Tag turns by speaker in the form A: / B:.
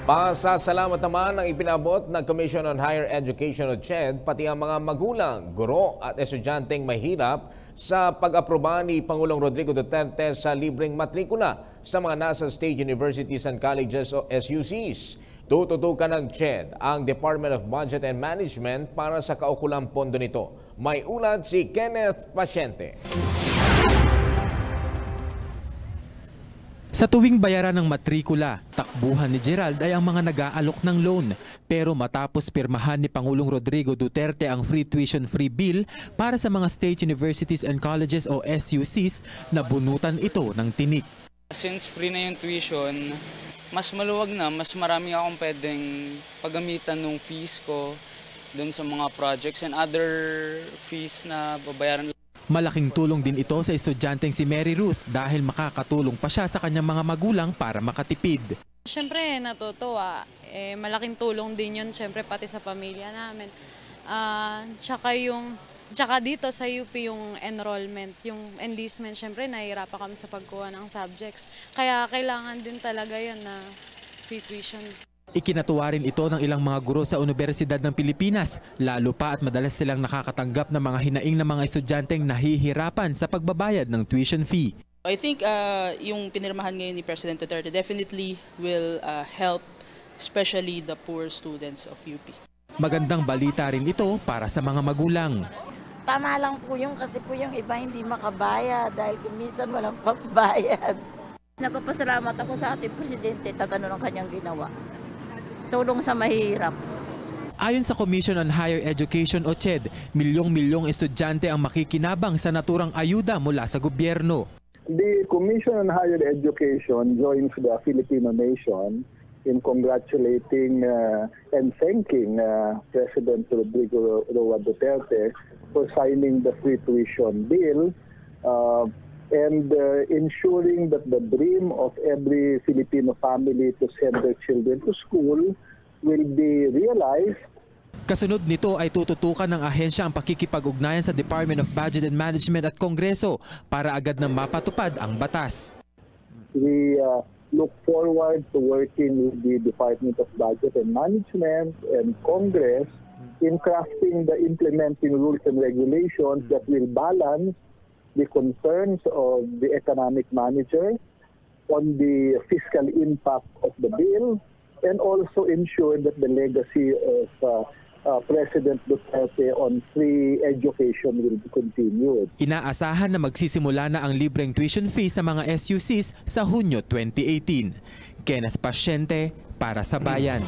A: Pasasalamat naman ang ipinabot ng Commission on Higher Education o CHED pati ang mga magulang, guro at estudyanteng mahirap sa pag-aproba ni Pangulong Rodrigo Duterte sa libreng matrikula sa mga nasa state universities and colleges o SUCs. Tututukan ng CHED ang Department of Budget and Management para sa kaukulang pondo nito. May ulat si Kenneth Pasyente.
B: Sa tuwing bayaran ng matrikula, takbuhan ni Gerald ay ang mga nag-aalok ng loan. Pero matapos pirmahan ni Pangulong Rodrigo Duterte ang free tuition free bill para sa mga state universities and colleges o SUCs, nabunutan ito ng tinik.
C: Since free na yung tuition, mas maluwag na, mas marami akong pwedeng paggamitan ng fees ko dun sa mga projects and other fees na babayaran.
B: Malaking tulong din ito sa estudyanteng si Mary Ruth dahil makakatulong pa siya sa kanyang mga magulang para makatipid.
D: Siyempre natutuwa, malaking tulong din yun siyempre pati sa pamilya namin. Tsaka dito sa UP yung enrollment, yung enlistment, siyempre nahihirapan kami sa pagkuha ng subjects. Kaya kailangan din talaga yun na free tuition.
B: Ikinatuwa rin ito ng ilang mga guro sa Universidad ng Pilipinas, lalo pa at madalas silang nakakatanggap ng mga hinaing ng mga estudyanteng nahihirapan sa pagbabayad ng tuition fee.
E: I think yung pinirmahan ngayon ni President Duterte definitely will help especially the poor students of UP.
B: Magandang balita rin ito para sa mga magulang.
F: Tama lang po yung kasi po yung iba hindi makabayad dahil minsan walang pambayad. Nagpapasalamat ako sa ating Presidente at ng kanyang ginawa. Tulong sa mahirap.
B: Ayon sa Commission on Higher Education o CHED, milyong-milyong estudyante ang makikinabang sa naturang ayuda mula sa gobyerno.
G: The Commission on Higher Education joins the Filipino nation in congratulating and thanking President Rodrigo Roa Duterte for signing the free tuition bill and ensuring that the dream of every Filipino family to send their children to school will be realized.
B: Kasunod nito ay tututukan ng ahensya ang pakikipag-ugnayan sa Department of Budget and Management at Kongreso para agad na mapatupad ang batas.
G: We look forward to working with the Department of Budget and Management and Congress in crafting the implementing rules and regulations that will balance the concerns of the economic manager on the fiscal impact of the bill and also ensure that the legacy of President Duterte on free education will be continued.
B: Inaasahan na magsisimula na ang libreng tuition fee sa mga SUCs sa Hunyo 2018. Kenneth Pasyente para sa Bayan.